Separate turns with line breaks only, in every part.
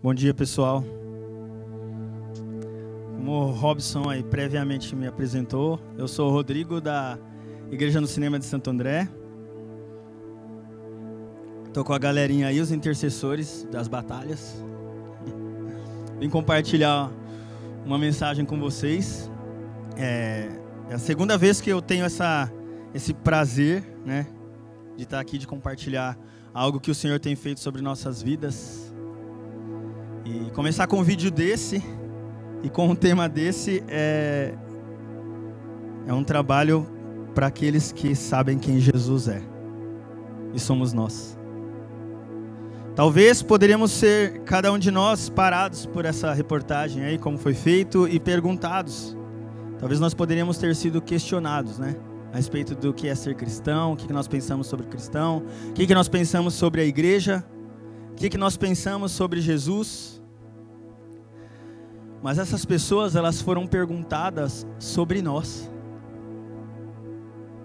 Bom dia, pessoal. Como o Robson aí previamente me apresentou, eu sou o Rodrigo da Igreja no Cinema de Santo André. Estou com a galerinha aí, os intercessores das batalhas. Vim compartilhar uma mensagem com vocês. É a segunda vez que eu tenho esse prazer, né, de estar aqui, de compartilhar algo que o Senhor tem feito sobre nossas vidas. E começar com um vídeo desse e com um tema desse é um trabalho para aqueles que sabem quem Jesus é. E somos nós. Talvez poderíamos ser, cada um de nós, parados por essa reportagem aí, como foi feito, e perguntados. Talvez nós poderíamos ter sido questionados, né? A respeito do que é ser cristão, o que nós pensamos sobre cristão, o que nós pensamos sobre a igreja, o que nós pensamos sobre Jesus. Mas essas pessoas, elas foram perguntadas sobre nós.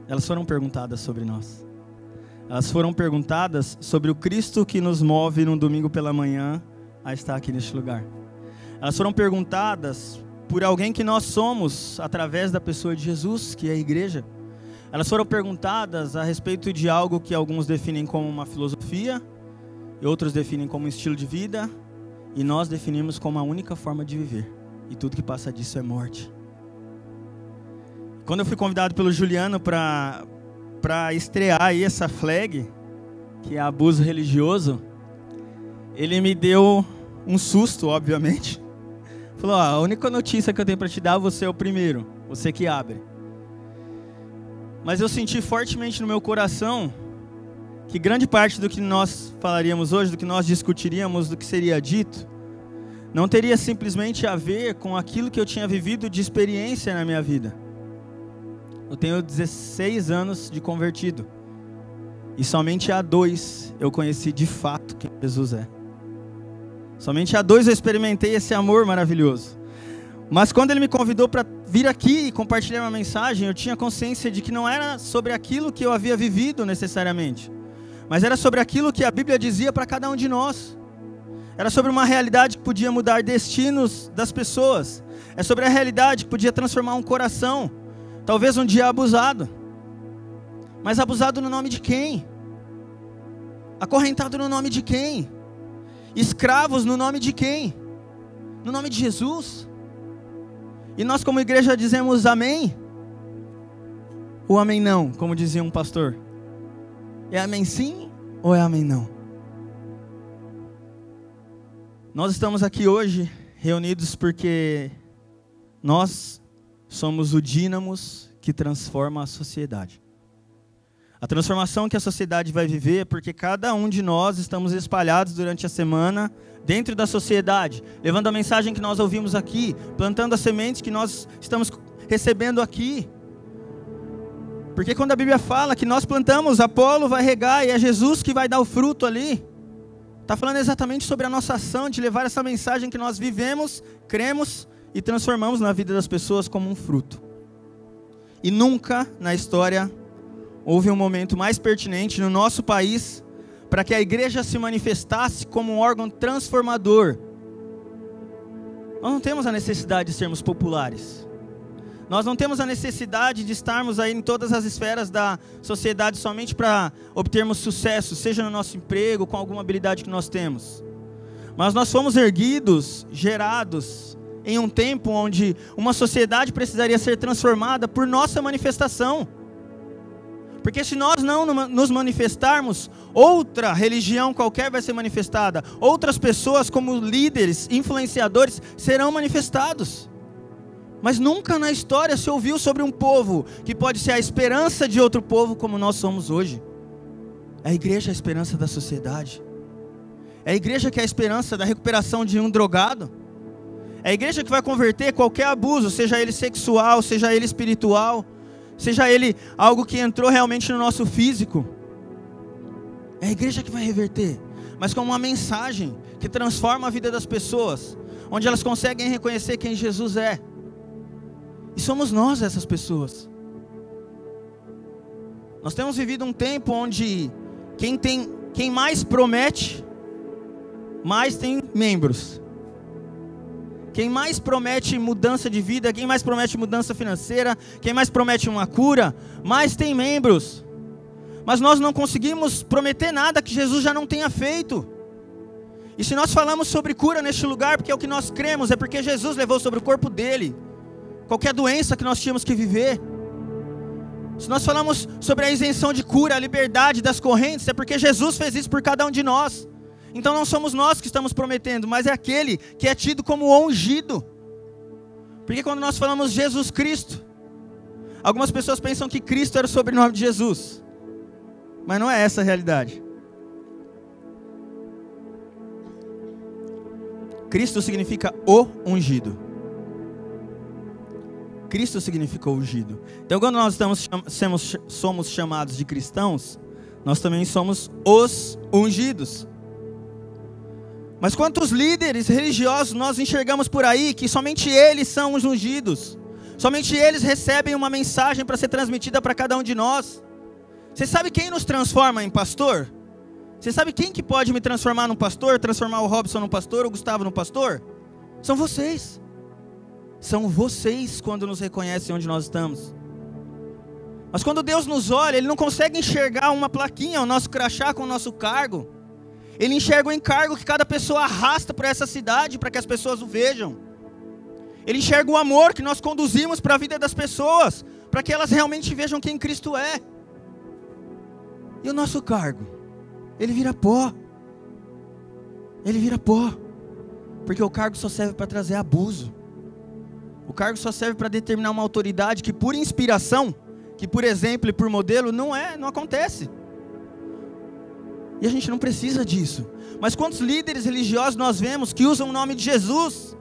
Elas foram perguntadas sobre nós. Elas foram perguntadas sobre o Cristo que nos move num domingo pela manhã a estar aqui neste lugar. Elas foram perguntadas por alguém que nós somos através da pessoa de Jesus, que é a igreja. Elas foram perguntadas a respeito de algo que alguns definem como uma filosofia, e outros definem como um estilo de vida, e nós definimos como a única forma de viver. E tudo que passa disso é morte. Quando eu fui convidado pelo Juliano para estrear aí essa flag, que é abuso religioso, ele me deu um susto, obviamente. Falou, a única notícia que eu tenho para te dar, você é o primeiro, você que abre. Mas eu senti fortemente no meu coração que grande parte do que nós falaríamos hoje, do que nós discutiríamos, do que seria dito, não teria simplesmente a ver com aquilo que eu tinha vivido de experiência na minha vida. Eu tenho 16 anos de convertido. E somente há 2 eu conheci de fato quem Jesus é. Somente há 2 eu experimentei esse amor maravilhoso. Mas quando ele me convidou para vir aqui e compartilhar uma mensagem, eu tinha consciência de que não era sobre aquilo que eu havia vivido necessariamente, mas era sobre aquilo que a Bíblia dizia para cada um de nós. Era sobre uma realidade que podia mudar destinos das pessoas. É sobre a realidade que podia transformar um coração, talvez um dia abusado. Mas abusado no nome de quem? Acorrentado no nome de quem? Escravos no nome de quem? No nome de Jesus. E nós como igreja dizemos amém? Ou amém não, como dizia um pastor? É amém sim ou é amém não? Nós estamos aqui hoje reunidos porque nós somos o dínamos que transforma a sociedade. A transformação que a sociedade vai viver é porque cada um de nós estamos espalhados durante a semana dentro da sociedade, levando a mensagem que nós ouvimos aqui, plantando as sementes que nós estamos recebendo aqui. Porque quando a Bíblia fala que nós plantamos, Apolo vai regar e é Jesus que vai dar o fruto ali, está falando exatamente sobre a nossa ação de levar essa mensagem que nós vivemos, cremos e transformamos na vida das pessoas como um fruto. E nunca na história houve um momento mais pertinente no nosso país para que a igreja se manifestasse como um órgão transformador. Nós não temos a necessidade de sermos populares. Nós não temos a necessidade de estarmos aí em todas as esferas da sociedade somente para obtermos sucesso, seja no nosso emprego, com alguma habilidade que nós temos. Mas nós fomos erguidos, gerados, em um tempo onde uma sociedade precisaria ser transformada por nossa manifestação. Porque se nós não nos manifestarmos, outra religião qualquer vai ser manifestada. Outras pessoas como líderes, influenciadores, serão manifestados. Mas nunca na história se ouviu sobre um povo que pode ser a esperança de outro povo como nós somos hoje. É a igreja a esperança da sociedade. É a igreja que é a esperança da recuperação de um drogado. É a igreja que vai converter qualquer abuso, seja ele sexual, seja ele espiritual, seja ele algo que entrou realmente no nosso físico. É a igreja que vai reverter, mas com uma mensagem que transforma a vida das pessoas, onde elas conseguem reconhecer quem Jesus é. E somos nós essas pessoas. Nós temos vivido um tempo onde quem mais promete mais tem membros. Quem mais promete mudança de vida, quem mais promete mudança financeira, quem mais promete uma cura, mais tem membros. Mas nós não conseguimos prometer nada que Jesus já não tenha feito. E se nós falamos sobre cura neste lugar, porque é o que nós cremos, é porque Jesus levou sobre o corpo dele qualquer doença que nós tínhamos que viver. Se nós falamos sobre a isenção de cura, a liberdade das correntes, é porque Jesus fez isso por cada um de nós. Então não somos nós que estamos prometendo, mas é aquele que é tido como o ungido. Porque quando nós falamos Jesus Cristo, algumas pessoas pensam que Cristo era o sobrenome de Jesus. Mas não é essa a realidade. Cristo significa o ungido. Cristo significa o ungido. Então quando nós somos chamados de cristãos, nós também somos os ungidos. Mas quantos líderes religiosos nós enxergamos por aí que somente eles são os ungidos? Somente eles recebem uma mensagem para ser transmitida para cada um de nós. Você sabe quem nos transforma em pastor? Você sabe quem que pode me transformar num pastor? Transformar o Robson num pastor, o Gustavo num pastor? São vocês. São vocês quando nos reconhecem onde nós estamos. Mas quando Deus nos olha, Ele não consegue enxergar uma plaquinha, o nosso crachá com o nosso cargo. Ele enxerga o encargo que cada pessoa arrasta para essa cidade, para que as pessoas o vejam. Ele enxerga o amor que nós conduzimos para a vida das pessoas, para que elas realmente vejam quem Cristo é. E o nosso cargo? Ele vira pó. Ele vira pó. Porque o cargo só serve para trazer abuso. O cargo só serve para determinar uma autoridade que por inspiração, que por exemplo e por modelo, não acontece. E a gente não precisa disso. Mas quantos líderes religiosos nós vemos que usam o nome de Jesus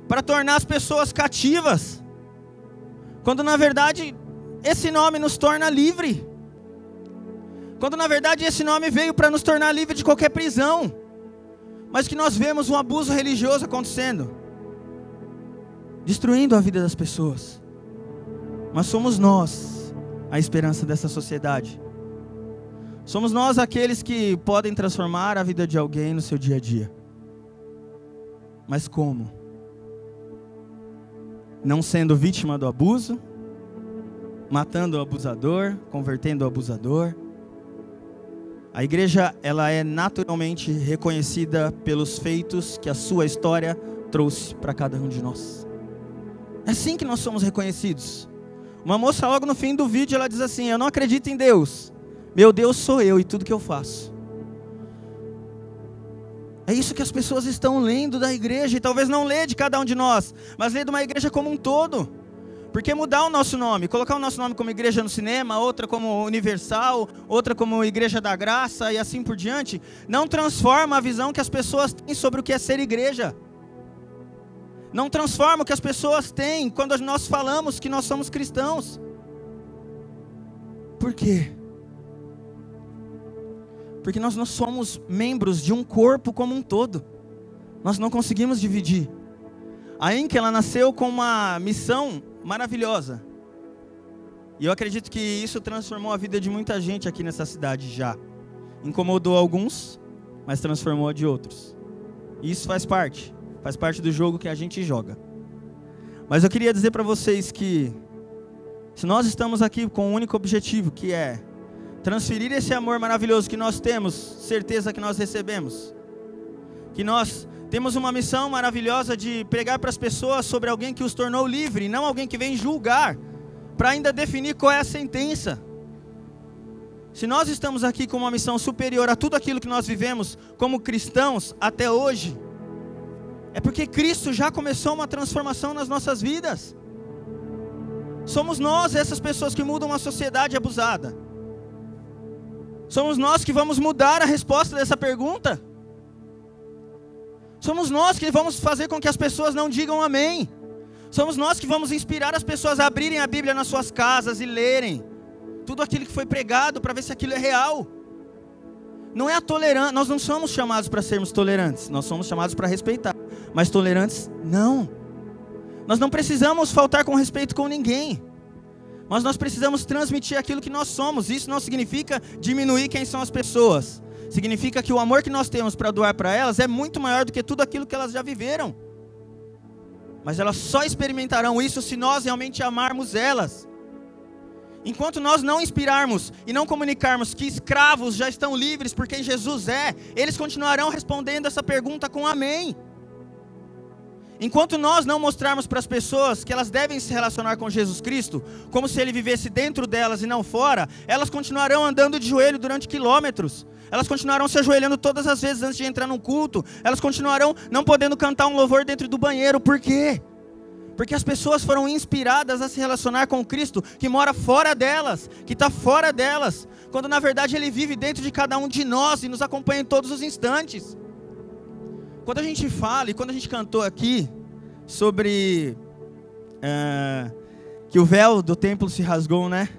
para tornar as pessoas cativas, quando na verdade esse nome nos torna livre. Quando na verdade esse nome veio para nos tornar livre de qualquer prisão. Mas que nós vemos um abuso religioso acontecendo, destruindo a vida das pessoas. Mas somos nós a esperança dessa sociedade. Somos nós aqueles que podem transformar a vida de alguém no seu dia a dia. Mas como? Não sendo vítima do abuso, matando o abusador, convertendo o abusador. A igreja, ela é naturalmente reconhecida pelos feitos que a sua história trouxe para cada um de nós. É assim que nós somos reconhecidos. Uma moça logo no fim do vídeo, ela diz assim: eu não acredito em Deus. Meu Deus sou eu e tudo que eu faço. É isso que as pessoas estão lendo da igreja. E talvez não lê de cada um de nós, mas lê de uma igreja como um todo. Porque mudar o nosso nome, colocar o nosso nome como Igreja no Cinema, outra como Universal, outra como Igreja da Graça e assim por diante, não transforma a visão que as pessoas têm sobre o que é ser igreja. Não transforma o que as pessoas têm quando nós falamos que nós somos cristãos. Por quê? Porque nós não somos membros de um corpo como um todo. Nós não conseguimos dividir. A Inc, ela nasceu com uma missão maravilhosa. E eu acredito que isso transformou a vida de muita gente aqui nessa cidade já. Incomodou alguns, mas transformou a de outros. E isso faz parte do jogo que a gente joga. Mas eu queria dizer para vocês que se nós estamos aqui com um único objetivo, que é transferir esse amor maravilhoso que nós temos, certeza que nós recebemos, que nós temos uma missão maravilhosa de pregar para as pessoas sobre alguém que os tornou livre, não alguém que vem julgar, para ainda definir qual é a sentença. Se nós estamos aqui com uma missão superior a tudo aquilo que nós vivemos como cristãos até hoje, é porque Cristo já começou uma transformação nas nossas vidas. Somos nós essas pessoas que mudam uma sociedade abusada. Somos nós que vamos mudar a resposta dessa pergunta. Somos nós que vamos fazer com que as pessoas não digam amém. Somos nós que vamos inspirar as pessoas a abrirem a Bíblia nas suas casas e lerem tudo aquilo que foi pregado para ver se aquilo é real. Não é a tolerância, nós não somos chamados para sermos tolerantes, nós somos chamados para respeitar, mas tolerantes não. Nós não precisamos faltar com respeito com ninguém, mas nós precisamos transmitir aquilo que nós somos. Isso não significa diminuir quem são as pessoas, Significa que o amor que nós temos para doar para elas é muito maior do que tudo aquilo que elas já viveram. Mas elas só experimentarão isso se nós realmente amarmos elas. Enquanto nós não inspirarmos e não comunicarmos que escravos já estão livres por quem Jesus é, eles continuarão respondendo essa pergunta com amém. Enquanto nós não mostrarmos para as pessoas que elas devem se relacionar com Jesus Cristo, como se Ele vivesse dentro delas e não fora, elas continuarão andando de joelho durante quilômetros. Elas continuarão se ajoelhando todas as vezes antes de entrar num culto. Elas continuarão não podendo cantar um louvor dentro do banheiro. Por quê? Porque as pessoas foram inspiradas a se relacionar com Cristo, que mora fora delas, que está fora delas, quando na verdade Ele vive dentro de cada um de nós e nos acompanha em todos os instantes. Quando a gente fala, e quando a gente cantou aqui, sobre que o véu do templo se rasgou, né?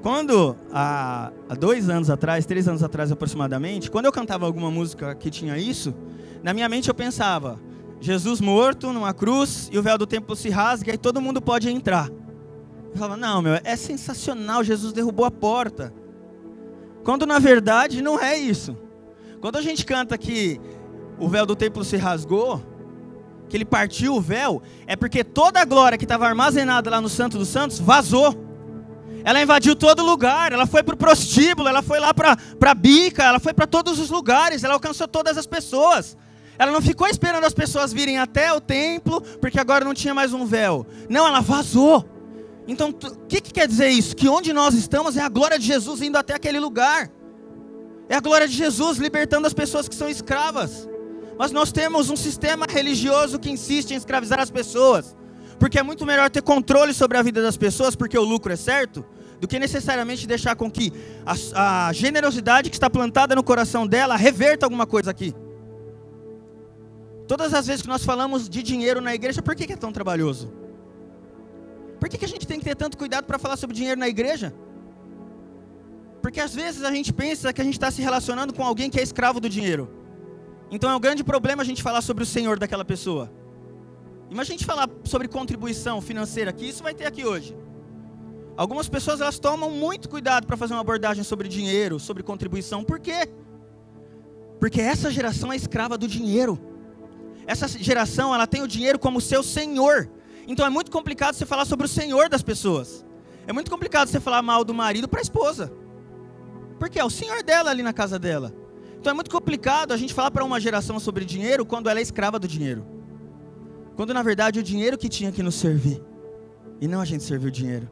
Quando, há 2 anos atrás, 3 anos atrás aproximadamente, quando eu cantava alguma música que tinha isso, na minha mente eu pensava, Jesus morto numa cruz e o véu do templo se rasga e todo mundo pode entrar. Eu falava, não, é sensacional, Jesus derrubou a porta. Quando na verdade não é isso. Quando a gente canta que o véu do templo se rasgou, que Ele partiu o véu, é porque toda a glória que estava armazenada lá no Santo dos Santos vazou. Ela invadiu todo lugar, ela foi para o prostíbulo, ela foi lá para a bica, ela foi para todos os lugares, ela alcançou todas as pessoas. Ela não ficou esperando as pessoas virem até o templo, porque agora não tinha mais um véu. Não, ela vazou. Então, o que quer dizer isso? Que onde nós estamos é a glória de Jesus indo até aquele lugar. É a glória de Jesus libertando as pessoas que são escravas. Mas nós temos um sistema religioso que insiste em escravizar as pessoas. Porque é muito melhor ter controle sobre a vida das pessoas, porque o lucro é certo, do que necessariamente deixar com que a generosidade que está plantada no coração dela reverta alguma coisa aqui. Todas as vezes que nós falamos de dinheiro na igreja, por que é tão trabalhoso? Por que a gente tem que ter tanto cuidado para falar sobre dinheiro na igreja? Porque às vezes a gente pensa que a gente está se relacionando com alguém que é escravo do dinheiro. Então é um grande problema a gente falar sobre o Senhor daquela pessoa. Imagina a gente falar sobre contribuição financeira, que isso vai ter aqui hoje. Algumas pessoas elas tomam muito cuidado para fazer uma abordagem sobre dinheiro, sobre contribuição. Por quê? Porque essa geração é escrava do dinheiro. Essa geração ela tem o dinheiro como seu senhor. Então é muito complicado você falar sobre o senhor das pessoas. É muito complicado você falar mal do marido para a esposa. Porque é o senhor dela ali na casa dela. Então é muito complicado a gente falar para uma geração sobre dinheiro quando ela é escrava do dinheiro. Quando na verdade o dinheiro que tinha que nos servir. E não a gente servir o dinheiro.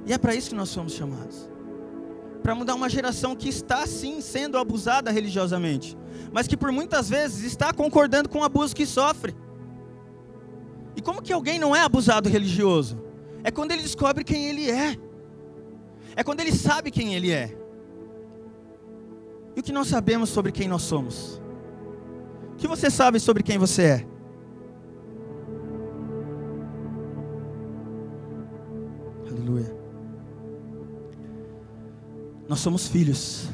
E é para isso que nós somos chamados. Para mudar uma geração que está sim sendo abusada religiosamente. Mas que por muitas vezes está concordando com o abuso que sofre. E como que alguém não é abusado religioso? É quando ele descobre quem ele é. É quando ele sabe quem ele é. E o que nós sabemos sobre quem nós somos? O que você sabe sobre quem você é? Aleluia. Nós somos filhos.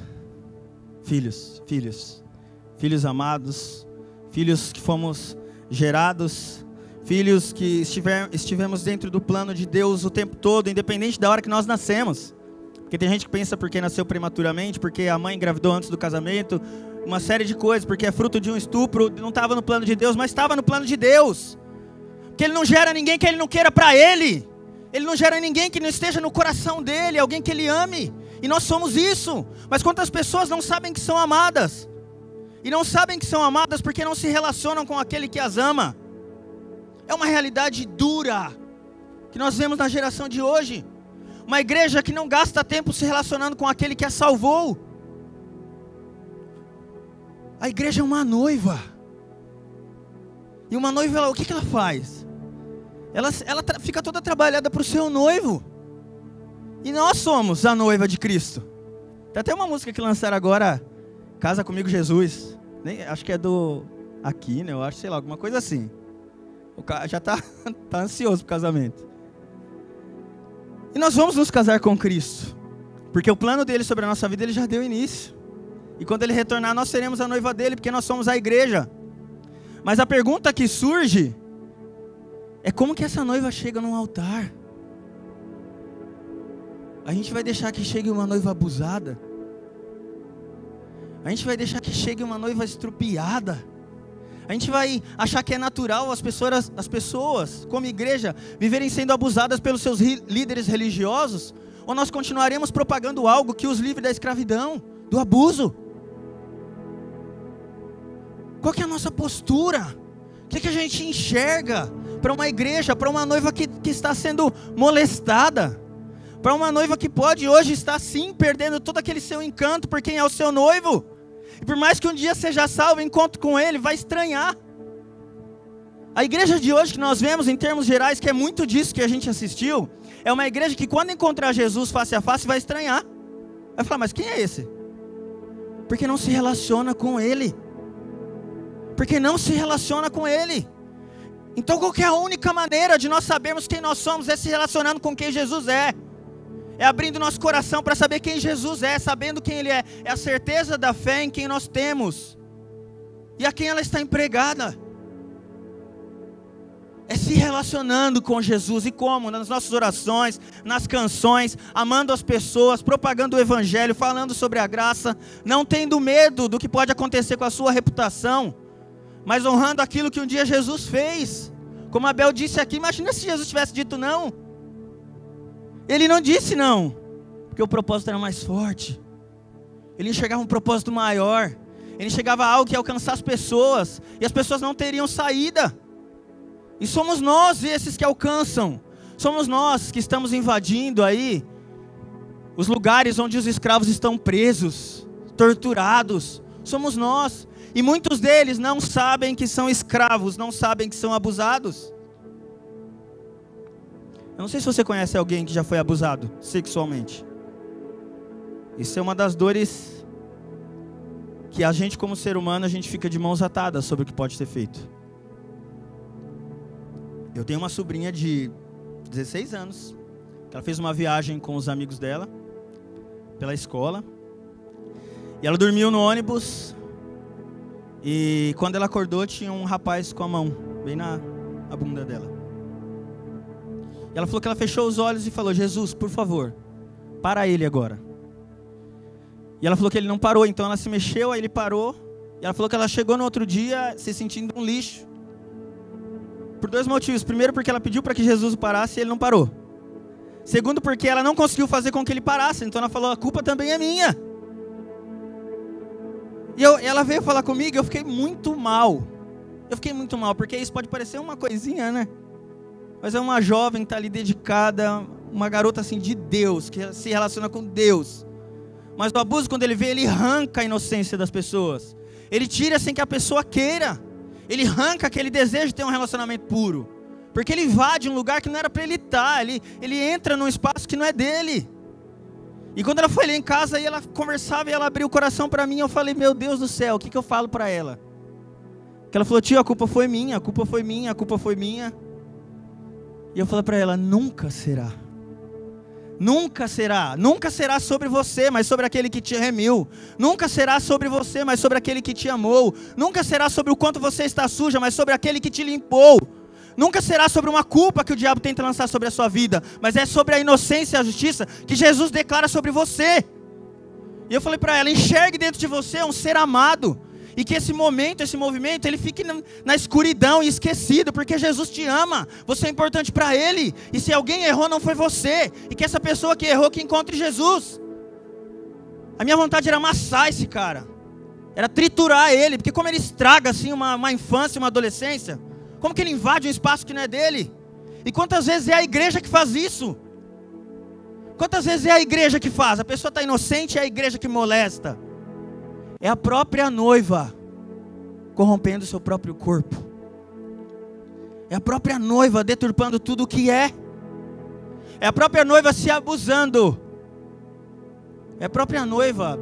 Filhos amados. Filhos que fomos gerados. Filhos que estivemos dentro do plano de Deus o tempo todo, independente da hora que nós nascemos. Porque tem gente que pensa porque nasceu prematuramente, porque a mãe engravidou antes do casamento, uma série de coisas, porque é fruto de um estupro, não estava no plano de Deus, mas estava no plano de Deus. Porque Ele não gera ninguém que Ele não queira para Ele. Ele não gera ninguém que não esteja no coração dEle, alguém que Ele ame. E nós somos isso. Mas quantas pessoas não sabem que são amadas? E não sabem que são amadas porque não se relacionam com aquele que as ama. É uma realidade dura que nós vemos na geração de hoje. Uma igreja que não gasta tempo se relacionando com aquele que a salvou. A igreja é uma noiva. E uma noiva, o que ela faz? Ela fica toda trabalhada para o seu noivo. E nós somos a noiva de Cristo. Tem até uma música que lançaram agora, Casa Comigo Jesus. Acho que é do Aqui, né? Eu acho, sei lá, alguma coisa assim. O cara já tá ansioso pro casamento. E nós vamos nos casar com Cristo. Porque o plano dele sobre a nossa vida, ele já deu início. E quando ele retornar, nós seremos a noiva dele, porque nós somos a igreja. Mas a pergunta que surge é como que essa noiva chega num altar? A gente vai deixar que chegue uma noiva abusada? A gente vai deixar que chegue uma noiva estrupiada? A gente vai achar que é natural as pessoas, como igreja, viverem sendo abusadas pelos seus líderes religiosos? Ou nós continuaremos propagando algo que os livre da escravidão, do abuso? Qual que é a nossa postura? O que a gente enxerga para uma igreja, para uma noiva que está sendo molestada? Para uma noiva que pode hoje estar sim perdendo todo aquele seu encanto por quem é o seu noivo? E por mais que um dia seja salvo, encontro com ele, vai estranhar. A igreja de hoje que nós vemos em termos gerais, que é muito disso que a gente assistiu, é uma igreja que quando encontrar Jesus face a face vai estranhar. Vai falar, mas quem é esse? Porque não se relaciona com ele. Porque não se relaciona com ele. Então qual que é a única maneira de nós sabermos quem nós somos? É se relacionando com quem Jesus é. É abrindo nosso coração para saber quem Jesus é, sabendo quem Ele é. É a certeza da fé em quem nós temos e a quem ela está empregada. É se relacionando com Jesus. E como? Nas nossas orações, nas canções, amando as pessoas, propagando o Evangelho, falando sobre a graça, não tendo medo do que pode acontecer com a sua reputação, mas honrando aquilo que um dia Jesus fez. Como Abel disse aqui, imagina se Jesus tivesse dito não. Ele não disse não, porque o propósito era mais forte. Ele enxergava um propósito maior. Ele enxergava algo que ia alcançar as pessoas, e as pessoas não teriam saída. E somos nós esses que alcançam. Somos nós que estamos invadindo aí os lugares onde os escravos estão presos, torturados. Somos nós. E muitos deles não sabem que são escravos, não sabem que são abusados. Eu não sei se você conhece alguém que já foi abusado sexualmente. Isso é uma das dores que a gente, como ser humano, a gente fica de mãos atadas sobre o que pode ser feito. Eu tenho uma sobrinha de 16 anos, que ela fez uma viagem com os amigos dela, pela escola, e ela dormiu no ônibus, e quando ela acordou tinha um rapaz com a mão, bem na bunda dela. E ela falou que ela fechou os olhos e falou, Jesus, por favor, para ele agora. E ela falou que ele não parou, então ela se mexeu, aí ele parou. E ela falou que ela chegou no outro dia se sentindo um lixo. Por dois motivos. Primeiro, porque ela pediu para que Jesus o parasse e ele não parou. Segundo, porque ela não conseguiu fazer com que ele parasse. Então ela falou, a culpa também é minha. E ela veio falar comigo e eu fiquei muito mal. Porque isso pode parecer uma coisinha, né? Mas é uma jovem que está ali dedicada, uma garota assim de Deus, que se relaciona com Deus. Mas o abuso, quando ele vem, ele arranca a inocência das pessoas. Ele tira sem que a pessoa queira. Ele arranca aquele desejo de ter um relacionamento puro. Porque ele invade um lugar que não era para ele estar. Ele entra num espaço que não é dele. E quando ela foi ali em casa, aí ela conversava e ela abriu o coração para mim. Eu falei, meu Deus do céu, o que eu falo para ela? Que ela falou, tio, a culpa foi minha, a culpa foi minha, a culpa foi minha. E eu falei para ela, nunca será. Nunca será. Nunca será sobre você, mas sobre aquele que te remiu. Nunca será sobre você, mas sobre aquele que te amou. Nunca será sobre o quanto você está suja, mas sobre aquele que te limpou. Nunca será sobre uma culpa que o diabo tenta lançar sobre a sua vida, mas é sobre a inocência e a justiça que Jesus declara sobre você. E eu falei para ela, enxergue dentro de você um ser amado. E que esse momento, esse movimento, ele fique na escuridão e esquecido, porque Jesus te ama, você é importante para Ele, e se alguém errou não foi você, e que essa pessoa que errou que encontre Jesus. A minha vontade era amassar esse cara, era triturar ele, porque como ele estraga assim uma infância, uma adolescência, como que ele invade um espaço que não é dele? E quantas vezes é a igreja que faz isso? Quantas vezes é a igreja que faz? A pessoa está inocente e é a igreja que molesta. É a própria noiva corrompendo o seu próprio corpo. É a própria noiva deturpando tudo o que é. É a própria noiva se abusando. É a própria noiva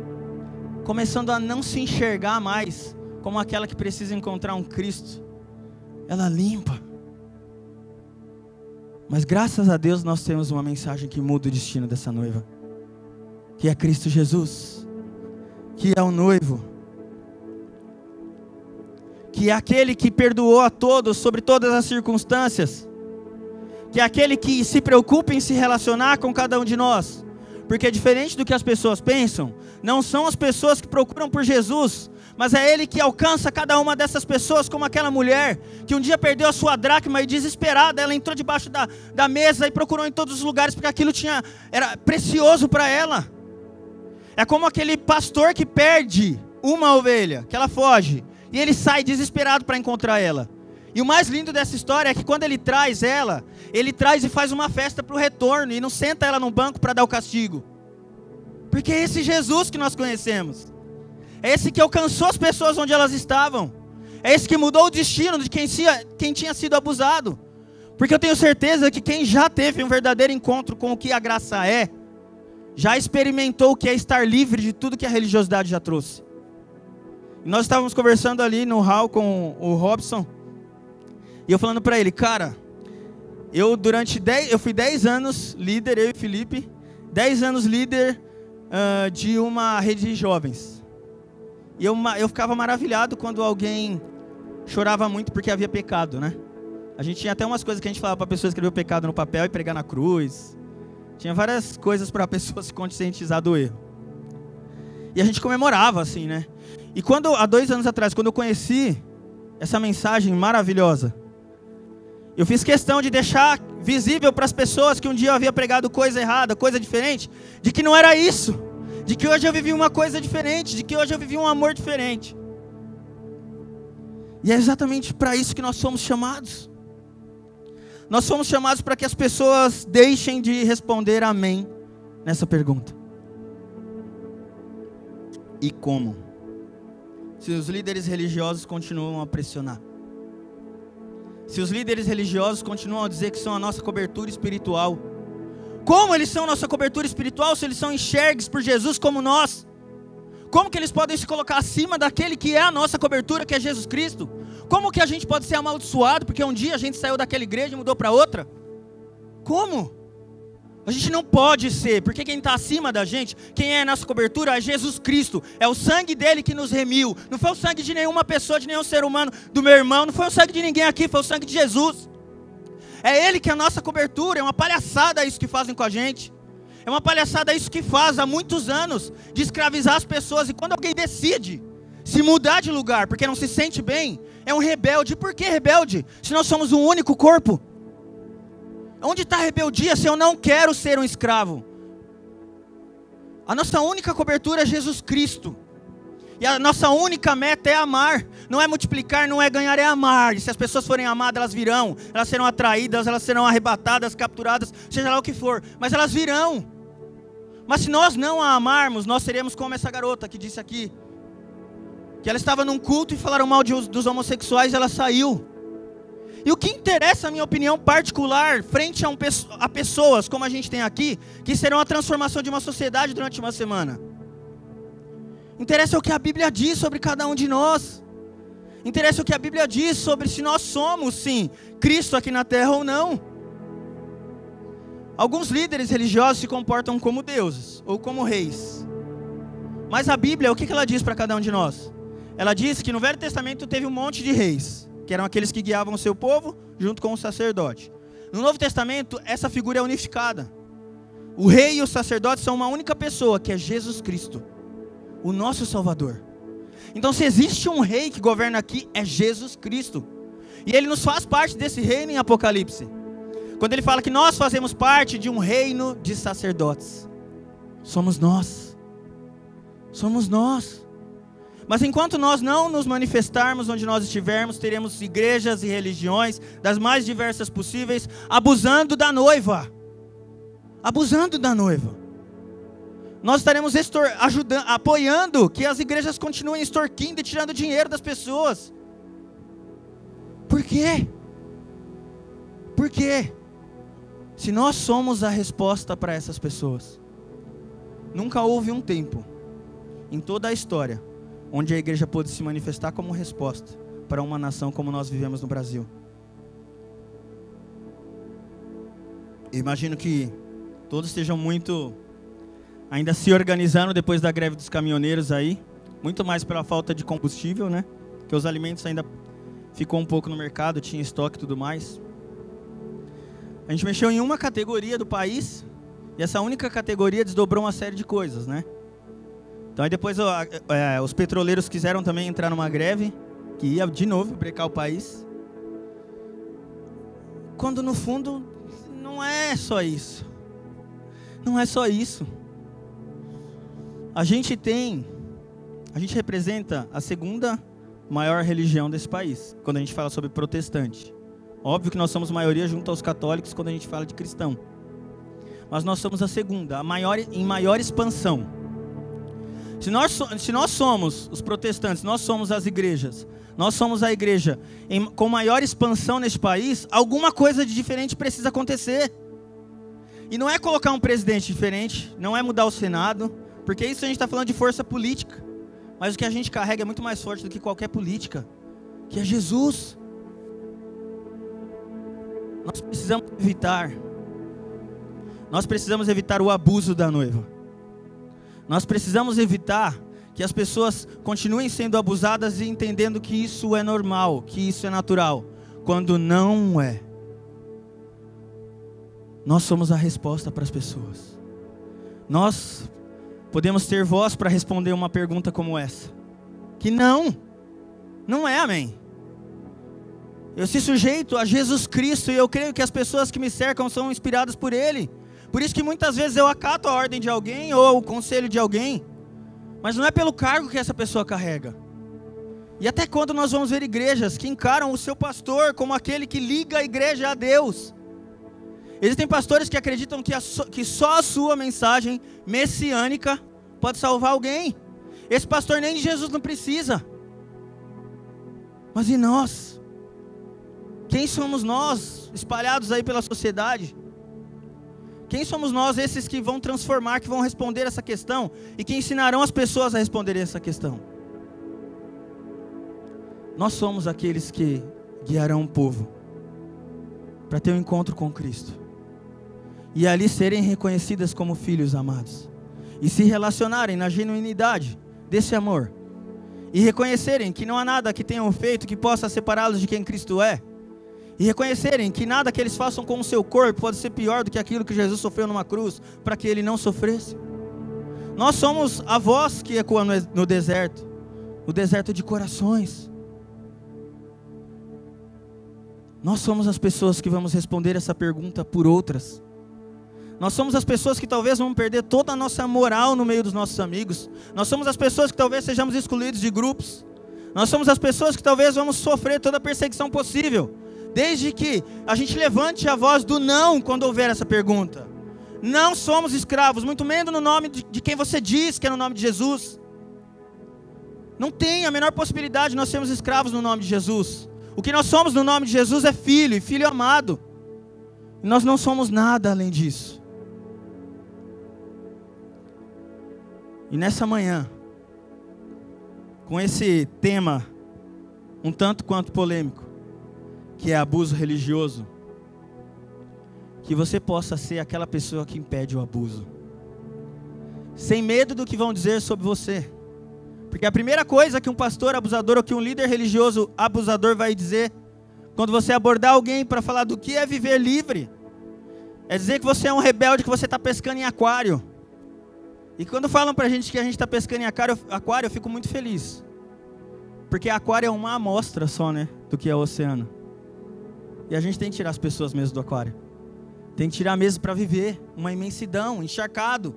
começando a não se enxergar mais como aquela que precisa encontrar um Cristo. Ela limpa. Mas graças a Deus nós temos uma mensagem que muda o destino dessa noiva, que é Cristo Jesus, que é o noivo, que é aquele que perdoou a todos sobre todas as circunstâncias, que é aquele que se preocupa em se relacionar com cada um de nós, Porque diferente do que as pessoas pensam, não são as pessoas que procuram por Jesus, mas é Ele que alcança cada uma dessas pessoas, como aquela mulher que um dia perdeu a sua dracma e desesperada, ela entrou debaixo da mesa e procurou em todos os lugares, porque aquilo era precioso para ela. É como aquele pastor que perde uma ovelha, que ela foge, e ele sai desesperado para encontrar ela. E o mais lindo dessa história é que quando ele traz ela, ele traz e faz uma festa para o retorno, e não senta ela no banco para dar o castigo. Porque é esse Jesus que nós conhecemos. É esse que alcançou as pessoas onde elas estavam. É esse que mudou o destino de quem tinha sido abusado. Porque eu tenho certeza que quem já teve um verdadeiro encontro com o que a graça é, já experimentou o que é estar livre de tudo que a religiosidade já trouxe. E nós estávamos conversando ali no hall com o Robson, e eu falando para ele, cara, eu fui 10 anos líder, eu e Felipe, 10 anos líder de uma rede de jovens. E eu ficava maravilhado quando alguém chorava muito porque havia pecado, né? A gente tinha até umas coisas que a gente falava para a pessoa escrever o pecado no papel e pregar na cruz. Tinha várias coisas para a pessoa se conscientizar do erro. E a gente comemorava assim, né? E há 2 anos atrás, quando eu conheci essa mensagem maravilhosa, eu fiz questão de deixar visível para as pessoas que um dia eu havia pregado coisa errada, coisa diferente, de que não era isso, de que hoje eu vivi uma coisa diferente, de que hoje eu vivi um amor diferente. E é exatamente para isso que nós somos chamados. Nós somos chamados para que as pessoas deixem de responder amém nessa pergunta. E como? Se os líderes religiosos continuam a pressionar. Se os líderes religiosos continuam a dizer que são a nossa cobertura espiritual. Como eles são nossa cobertura espiritual se eles são enxergues por Jesus como nós? Como que eles podem se colocar acima daquele que é a nossa cobertura, que é Jesus Cristo? Como que a gente pode ser amaldiçoado porque um dia a gente saiu daquela igreja e mudou para outra? Como? A gente não pode ser, porque quem está acima da gente, quem é a nossa cobertura é Jesus Cristo. É o sangue dele que nos remiu. Não foi o sangue de nenhuma pessoa, de nenhum ser humano, do meu irmão. Não foi o sangue de ninguém aqui, foi o sangue de Jesus. É ele que é a nossa cobertura. É uma palhaçada isso que fazem com a gente. É uma palhaçada isso que faz há muitos anos, de escravizar as pessoas. E quando alguém decide se mudar de lugar, porque não se sente bem, é um rebelde. Por que rebelde? Se nós somos um único corpo. Onde está a rebeldia se eu não quero ser um escravo? A nossa única cobertura é Jesus Cristo. E a nossa única meta é amar. Não é multiplicar, não é ganhar, é amar. E se as pessoas forem amadas, elas virão. Elas serão atraídas, elas serão arrebatadas, capturadas, seja lá o que for. Mas elas virão. Mas se nós não a amarmos, nós seremos como essa garota que disse aqui. Que ela estava num culto e falaram mal dos homossexuais e ela saiu. E o que interessa, a minha opinião particular, frente a pessoas como a gente tem aqui, que serão a transformação de uma sociedade durante uma semana. Interessa o que a Bíblia diz sobre cada um de nós. Interessa o que a Bíblia diz sobre se nós somos, sim, Cristo aqui na terra ou não. Alguns líderes religiosos se comportam como deuses, ou como reis. Mas a Bíblia, o que ela diz para cada um de nós? Ela diz que no Velho Testamento teve um monte de reis, que eram aqueles que guiavam o seu povo, junto com o sacerdote. No Novo Testamento, essa figura é unificada. O rei e o sacerdote são uma única pessoa, que é Jesus Cristo, o nosso Salvador. Então, se existe um rei que governa aqui, é Jesus Cristo. E ele nos faz parte desse reino em Apocalipse. Quando ele fala que nós fazemos parte de um reino de sacerdotes. Somos nós. Somos nós. Mas enquanto nós não nos manifestarmos onde nós estivermos, teremos igrejas e religiões das mais diversas possíveis, abusando da noiva. Abusando da noiva. Nós estaremos apoiando que as igrejas continuem extorquindo e tirando dinheiro das pessoas. Por quê? Por quê? Se nós somos a resposta para essas pessoas. Nunca houve um tempo, em toda a história, onde a igreja pôde se manifestar como resposta para uma nação como nós vivemos no Brasil. Eu imagino que todos estejam ainda se organizando depois da greve dos caminhoneiros aí, muito mais pela falta de combustível, né? Que os alimentos ainda ficou um pouco no mercado, tinha estoque e tudo mais. A gente mexeu em uma categoria do país E essa única categoria desdobrou uma série de coisas, né? Então aí depois os petroleiros quiseram também entrar numa greve, que ia de novo brecar o país. Quando no fundo não é só isso. Não é só isso. A gente representa a segunda maior religião desse país, quando a gente fala sobre protestante. Óbvio que nós somos maioria junto aos católicos quando a gente fala de cristão. Mas nós somos a segunda, em maior expansão. Se nós somos os protestantes, nós somos as igrejas, nós somos a igreja com maior expansão neste país, alguma coisa de diferente precisa acontecer. E não é colocar um presidente diferente, não é mudar o Senado, porque isso a gente está falando de força política. Mas o que a gente carrega é muito mais forte do que qualquer política, que é Jesus. Nós precisamos evitar o abuso da noiva. Nós precisamos evitar que as pessoas continuem sendo abusadas e entendendo que isso é normal, que isso é natural, quando não é. Nós somos a resposta para as pessoas. Nós podemos ter voz para responder uma pergunta como essa. Que não é, amém. Eu se sujeito a Jesus Cristo e eu creio que as pessoas que me cercam são inspiradas por Ele. Por isso que muitas vezes eu acato a ordem de alguém ou o conselho de alguém, mas não é pelo cargo que essa pessoa carrega. E até quando nós vamos ver igrejas que encaram o seu pastor como aquele que liga a igreja a Deus. Existem pastores que acreditam que só a sua mensagem messiânica pode salvar alguém. Esse pastor nem de Jesus não precisa. Mas e nós? Quem somos nós espalhados aí pela sociedade? Quem somos nós, esses que vão transformar, que vão responder essa questão e que ensinarão as pessoas a responderem essa questão? Nós somos aqueles que guiarão o povo para ter um encontro com Cristo e ali serem reconhecidas como filhos amados e se relacionarem na genuinidade desse amor e reconhecerem que não há nada que tenham feito que possa separá-los de quem Cristo é. E reconhecerem que nada que eles façam com o seu corpo pode ser pior do que aquilo que Jesus sofreu numa cruz, para que ele não sofresse. Nós somos a voz que ecoa no deserto, o deserto de corações. Nós somos as pessoas que vamos responder essa pergunta por outras. Nós somos as pessoas que talvez vamos perder toda a nossa moral no meio dos nossos amigos. Nós somos as pessoas que talvez sejamos excluídos de grupos. Nós somos as pessoas que talvez vamos sofrer toda a perseguição possível. Desde que a gente levante a voz do não quando houver essa pergunta. Não somos escravos, muito menos no nome de quem você diz que é no nome de Jesus. Não tem a menor possibilidade de nós sermos escravos no nome de Jesus. O que nós somos no nome de Jesus é filho, e filho amado. E nós não somos nada além disso. E nessa manhã, com esse tema um tanto quanto polêmico, que é abuso religioso, que você possa ser aquela pessoa que impede o abuso, sem medo do que vão dizer sobre você, porque a primeira coisa que um pastor abusador ou que um líder religioso abusador vai dizer, quando você abordar alguém para falar do que é viver livre, é dizer que você é um rebelde, que você está pescando em aquário. E quando falam para a gente que a gente está pescando em aquário, eu fico muito feliz, porque aquário é uma amostra só, né, do que é o oceano. E a gente tem que tirar as pessoas mesmo do aquário. Tem que tirar mesmo para viver uma imensidão, encharcado,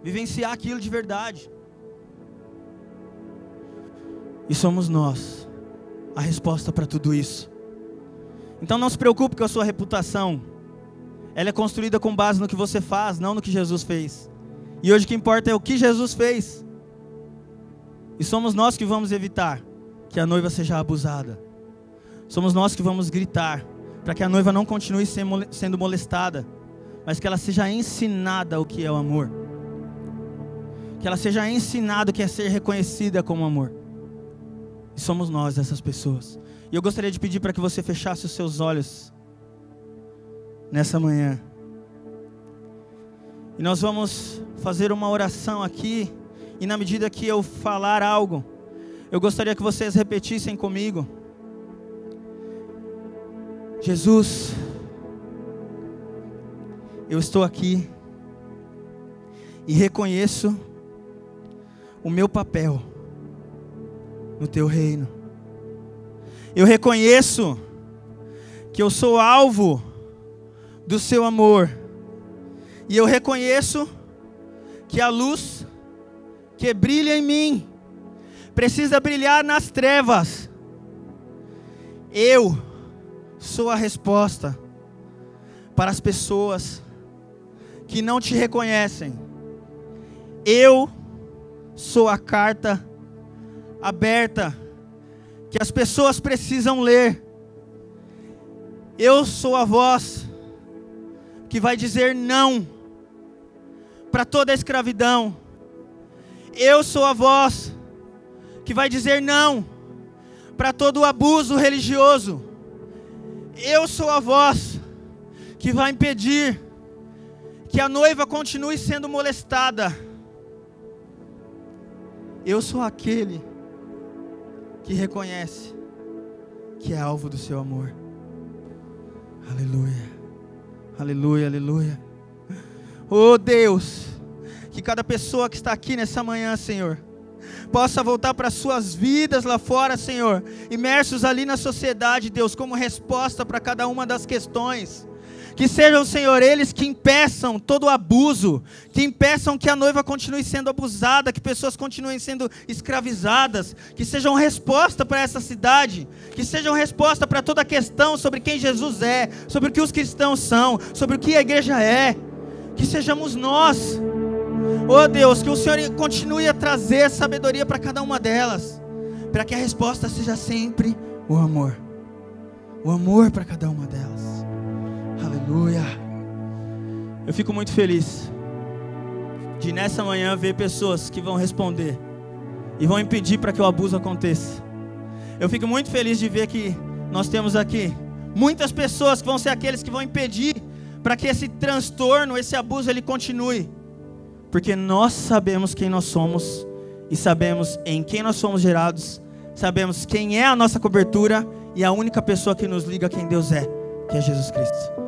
vivenciar aquilo de verdade. E somos nós a resposta para tudo isso. Então não se preocupe com a sua reputação. Ela é construída com base no que você faz, não no que Jesus fez. E hoje o que importa é o que Jesus fez. E somos nós que vamos evitar que a noiva seja abusada. Somos nós que vamos gritar para que a noiva não continue sendo molestada, mas que ela seja ensinada o que é o amor. Que ela seja ensinada o que é ser reconhecida como amor. E somos nós essas pessoas. E eu gostaria de pedir para que você fechasse os seus olhos nessa manhã. E nós vamos fazer uma oração aqui, e na medida que eu falar algo, eu gostaria que vocês repetissem comigo. Jesus, eu estou aqui e reconheço o meu papel no teu reino. Eu reconheço que eu sou alvo do seu amor. E eu reconheço que a luz que brilha em mim precisa brilhar nas trevas. Eu sou a resposta para as pessoas que não te reconhecem. Eu sou a carta aberta que as pessoas precisam ler. Eu sou a voz que vai dizer não para toda a escravidão. Eu sou a voz que vai dizer não para todo o abuso religioso. Eu sou a voz que vai impedir que a noiva continue sendo molestada. Eu sou aquele que reconhece que é alvo do seu amor. Aleluia, aleluia, aleluia. Oh Deus, que cada pessoa que está aqui nessa manhã, Senhor, possa voltar para suas vidas lá fora, Senhor, imersos ali na sociedade, Deus, como resposta para cada uma das questões. Que sejam, Senhor, eles que impeçam todo o abuso, que impeçam que a noiva continue sendo abusada, que pessoas continuem sendo escravizadas, que sejam resposta para essa cidade, que sejam resposta para toda a questão sobre quem Jesus é, sobre o que os cristãos são, sobre o que a igreja é, que sejamos nós. Oh Deus, que o Senhor continue a trazer sabedoria para cada uma delas, para que a resposta seja sempre o amor para cada uma delas. Aleluia. Eu fico muito feliz de nessa manhã ver pessoas que vão responder e vão impedir para que o abuso aconteça. Eu fico muito feliz de ver que nós temos aqui muitas pessoas que vão ser aqueles que vão impedir para que esse transtorno, esse abuso, ele continue. Porque nós sabemos quem nós somos e sabemos em quem nós somos gerados, sabemos quem é a nossa cobertura e a única pessoa que nos liga a quem Deus é, que é Jesus Cristo.